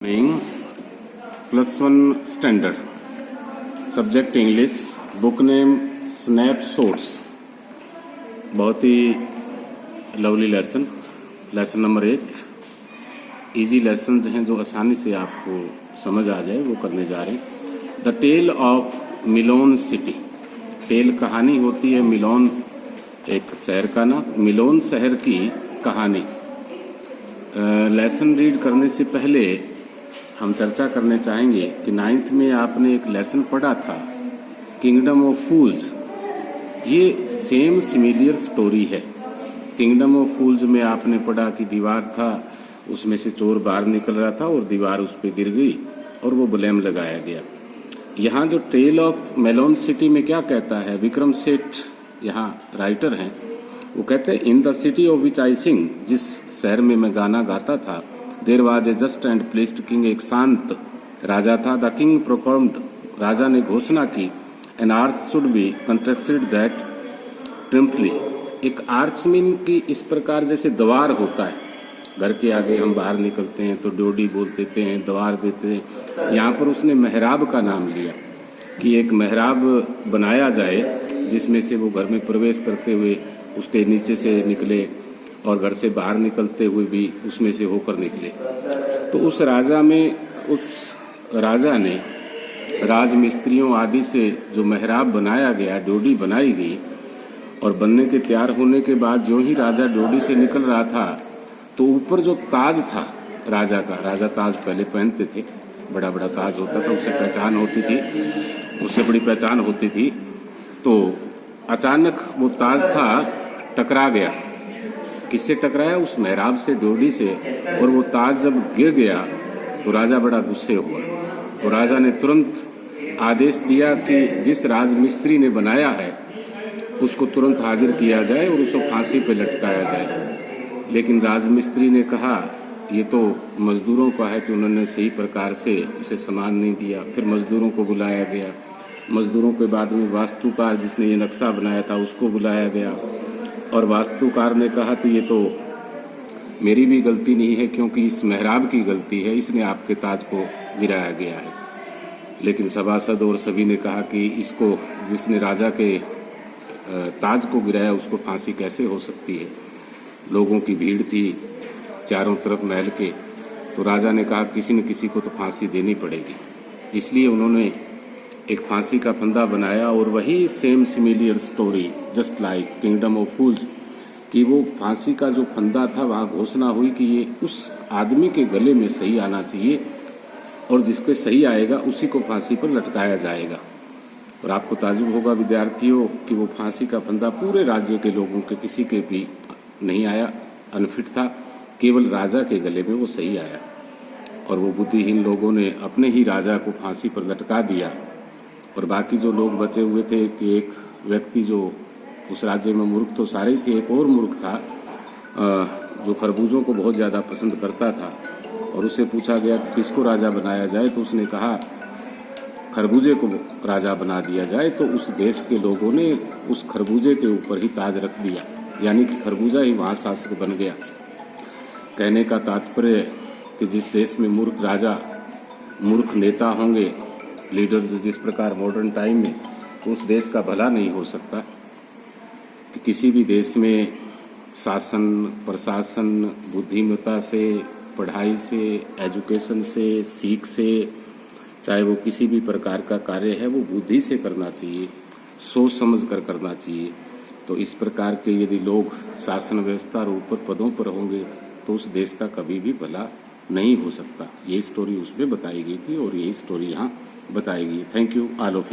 +1 standard subject English, book name snapshots. बहुत ही lovely lesson number 1। Easy lesson हैं जो आसानी से आपको समझ आ जाए वो करने जा रहे हैं। The tale of melon city. Tale कहानी होती है, मिलोन एक शहर का नाम, मिलोन शहर की कहानी। लेसन रीड करने से पहले हम चर्चा करने चाहेंगे कि 9th में आपने एक लेसन पढ़ा था, किंगडम ऑफ फूल्स। ये सेम सिमिलियर स्टोरी है। किंगडम ऑफ फूल्स में आपने पढ़ा कि दीवार था, उसमें से चोर बाहर निकल रहा था और दीवार उस पर गिर गई और वो ब्लेम लगाया गया। यहाँ जो टेल ऑफ मेलोन सिटी में क्या कहता है, विक्रम सेठ यहाँ राइटर हैं, वो कहते हैं in the city of which I sing, जिस शहर में मैं गाना गाता था, there was a just and placed king, एक शांत राजा था। द किंग प्रोक्लम्ड, राजा ने घोषणा की, an arch should be contested that triumphantly, एक आर्चमैन की इस प्रकार जैसे द्वार होता है, घर के आगे हम बाहर निकलते हैं तो ड्योडी बोल देते हैं, द्वार देते हैं। यहाँ पर उसने मेहराब का नाम लिया कि एक मेहराब बनाया जाए जिसमें से वो घर में प्रवेश करते हुए उसके नीचे से निकले और घर से बाहर निकलते हुए भी उसमें से होकर निकले। तो उस राजा ने राजमिस्त्रियों आदि से जो मेहराब बनाया गया, ड्योडी बनाई गई, और बनने के तैयार होने के बाद जो ही राजा ड्योडी से निकल रहा था तो ऊपर जो ताज था राजा का, राजा ताज पहले पहनते थे, बड़ा बड़ा ताज होता था, उससे पहचान होती थी, उससे बड़ी पहचान होती थी। तो अचानक वो ताज था टकरा गया। किससे टकराया? उस मेहराब से, ड्योडी से। और वो ताज जब गिर गया तो राजा बड़ा गुस्से हुआ। तो राजा ने तुरंत आदेश दिया कि जिस राजमिस्त्री ने बनाया है उसको तुरंत हाजिर किया जाए और उसको फांसी पर लटकाया जाए। लेकिन राजमिस्त्री ने कहा ये तो मजदूरों का है कि उन्होंने सही प्रकार से उसे सामान नहीं दिया। फिर मजदूरों को बुलाया गया, मजदूरों के बाद में वास्तुकार जिसने ये नक्शा बनाया था उसको बुलाया गया, और वास्तुकार ने कहा तो ये तो मेरी भी गलती नहीं है क्योंकि इस मेहराब की गलती है, इसने आपके ताज को गिराया गया है। लेकिन सभासद और सभी ने कहा कि इसको, जिसने राजा के ताज को गिराया, उसको फांसी कैसे हो सकती है। लोगों की भीड़ थी चारों तरफ महल के। तो राजा ने कहा किसी न किसी को तो फांसी देनी पड़ेगी। इसलिए उन्होंने एक फांसी का फंदा बनाया और वही same similar story just like kingdom of fools, कि वो फांसी का जो फंदा था वहाँ घोषणा हुई कि ये उस आदमी के गले में सही आना चाहिए और जिसके सही आएगा उसी को फांसी पर लटकाया जाएगा। और आपको ताजुब होगा विद्यार्थियों कि वो फांसी का फंदा पूरे राज्य के लोगों के किसी के भी नहीं आया, अनफिट था, केवल राजा के गले में वो सही आया। और वो बुद्धिहीन लोगों ने अपने ही राजा को फांसी पर लटका दिया। और बाकी जो लोग बचे हुए थे कि एक व्यक्ति जो उस राज्य में, मूर्ख तो सारे ही थे, एक और मूर्ख था जो खरबूजों को बहुत ज़्यादा पसंद करता था, और उससे पूछा गया कि किसको राजा बनाया जाए, तो उसने कहा खरबूजे को राजा बना दिया जाए। तो उस देश के लोगों ने उस खरबूजे के ऊपर ही ताज रख दिया, यानी कि खरबूजा ही वहाँ शासक बन गया। कहने का तात्पर्य कि जिस देश में मूर्ख राजा, मूर्ख नेता होंगे, लीडर्स जिस प्रकार मॉडर्न टाइम में, तो उस देश का भला नहीं हो सकता। कि किसी भी देश में शासन, प्रशासन बुद्धिमत्ता से, पढ़ाई से, एजुकेशन से, सीख से, चाहे वो किसी भी प्रकार का कार्य है, वो बुद्धि से करना चाहिए, सोच समझ कर करना चाहिए। तो इस प्रकार के यदि लोग शासन व्यवस्था और ऊपर पदों पर होंगे तो उस देश का कभी भी भला नहीं हो सकता। ये स्टोरी उसमें बताई गई थी और यही स्टोरी यहाँ बताई गई। Thank you all of you.